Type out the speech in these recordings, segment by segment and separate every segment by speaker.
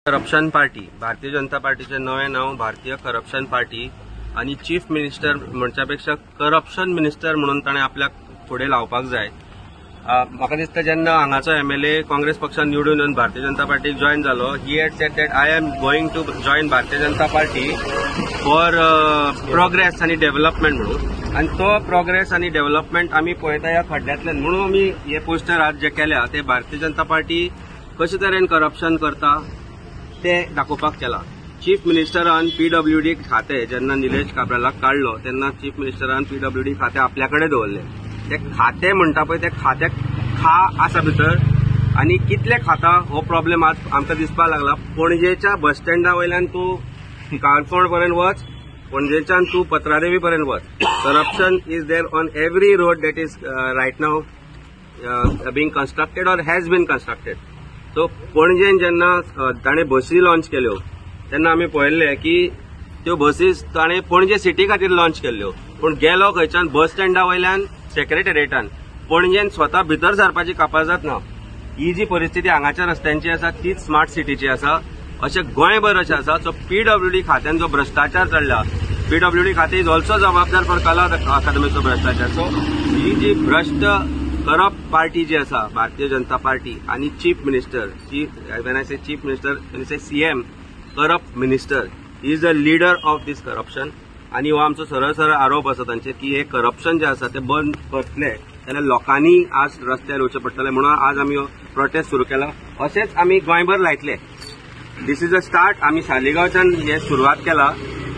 Speaker 1: Corruption party, Bharatiya Janata पार्टीचे नवे नाव भारतीय करप्शन पार्टी आणि चीफ मिनिस्टर म्हणच्यापेक्षा करप्शन मिनिस्टर म्हणून ताणें आपल्याक फुडें लावपाक जाय। म्हाका दिसता जेन्ना हांगाचो एमएलए काँग्रेस पक्षान निवडून येवन भारतीय जनता पार्टीक जॉइन जालो, he had said that I am going to join Bharatiya Janata Party for progress आणि डेव्हलपमेंट म्हणून। आणि तो प्रोग्रेस आणि डेव्हलपमेंट आमी पळयता ह्या खड्ड्यांतल्यान, म्हणून आमी हे पोस्टर आज जे केल्या ते भारतीय जनता पार्टी कशे तरेन करप्शन करता ते दाखोवपाक केला। चीफ मिनिस्टरान पीडब्ल्यूडी खातें जेन्ना निलेश काब्रालाक काडलो तेन्ना चीफ मिनिस्टरान पीडब्ल्यूडी खातें आपल्या कडेन दवरलें। ते खातें म्हणटा पळय ते खात्याक खा आसा भितर, आनी कितले खाता हो प्रॉब्लेम आज आमकां दिसपाक लागला। पणजेच्या बस स्टँडा वयल्यान तूं काणकोण पर्यंत वच, पणजेच्यान तूं पत्रादेवी पर्यंत वच, corruption is there on every road that is right now being constructed or has been constructed. So पणजेन जेन्ना ताणें बसी लॉन्च केल्यो तेन्ना आमी पळयल्लें की त्यो बसीस ताणें पणजे सिटी खातीर लॉन्च केल्ल्यो, पूण गेलो खंयच्यान बस स्टँडा वयल्यान सेक्रेटरिएटान पणजेन स्वता भितर सरपाची कापाजत ना। ही जी परिस्थिती हांगाच्या रस्त्यांची आसा तीच स्मार्ट सिटीची आसा, अशें गोंयभर अशें आसा। सो पीडब्ल्यूडी खात्यान जो भ्रष्टाचार चल्ला, पीडब्ल्यूडी खातें इज ऑल्सो जबाबदार फॉर कला अकादमीचो भ्रष्टाचार। सो ही जी भ्रष्ट करप्ट पार्टी जी आसा भारतीय जनता पार्टी आणि chief minister, when I say chief minister, when I say CM corrupt minister, he is a leader of this corruption. आणि हो आमचो सरळ सरळ आरोप आसा तांचेर की हे करप्शन जे आसा ते बंद करतले जाल्यार लोकांनी आज रस्त्यार येवचें पडटलें, म्हणून आज आमी हो प्रोटेस्ट सुरू केला। अशेंच आमी गोंयभर लायतले। This is a start. आमी सालिगांवच्यान हे सुरवात केला,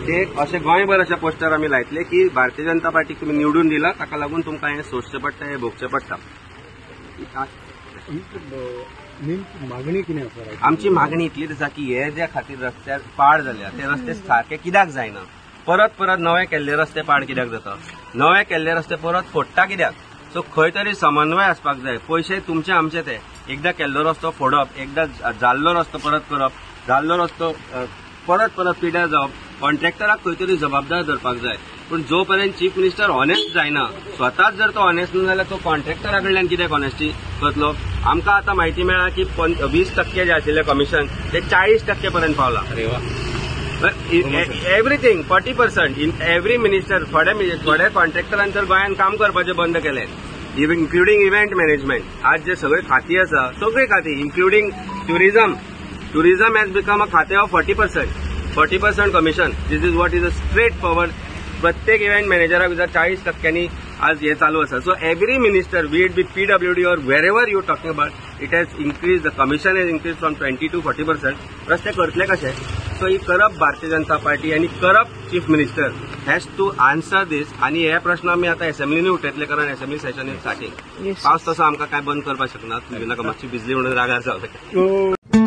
Speaker 1: ते अशें गोंयभर अशें पोस्टर आमी लायतले की भारतीय जनता पार्टीक तुमी निवडून दिला, ताका लागून तुमकां हें सोंसचें पडटा, हें भोगचें पडटा।
Speaker 2: मागणी कितें आसा?
Speaker 1: आमची मागणी इतलीच आसा की हे जे खातीर रस्त्यार पाड जाल्या ते रस्ते सारके कित्याक जायना? परत परत नवे केल्ले रस्ते पाड कित्याक जाता? नवे केल्ले रस्ते परत फोडटा कित्याक? सो खंय तरी समन्वय आसपाक जाय। पयशे तुमचे आमचे ते, एकदां केल्लो रस्तो फोडप, एकदां जाल्लो रस्तो परत करप, जाल्लो रस्तो परत परत पिड्यार जावप, कॉन्ट्रॅक्टराक खंय तरी जबाबदार धरपाक जाय। पूण जो पर्यंत चीफ मिनिस्टर ऑनेस्ट जायना, स्वताच जर तो ऑनेस्ट न्हू जाल्यार तो कॉन्ट्रॅक्टरा कडल्यान कितें ऑनेस्टी करतलो? आमकां आतां म्हायती मेळ्ळा की 20% जे आशिल्लें कमिशन ते 40% पर्यंत पावला। अरे वा! Everything 40% in every minister. थोडे कॉन्ट्रॅक्टरांनी तर गोंयांत काम करपाचें बंद केलें, इन्क्लुडींग इव्हेंट मॅनेजमेंट। आज जे सगळे खाती आसा, सगळी खाती including tourism has become a खाते of 40% commission. This is what is a straight forward. प्रत्येक इव्हेंट मॅनेजराक भितर 40%नी आज हे चालू आसा। So every minister, be it be PWD or wherever you talking about, it has increase, the commission has increase from 20 to 40%। रस्ते करतले कशे? सो ही करप्ट भारतीय जनता पार्टी आणि corrupt chief minister has to answer this. आणि हे प्रश्न आमी आतां असेंब्लीनी उठयतले, कारण असेंब्ली सेशन इज स्टार्टिंग। पावस तसो आमकां काय बंद करपाक शकना, मातशी भिजली म्हणून रागार जावं।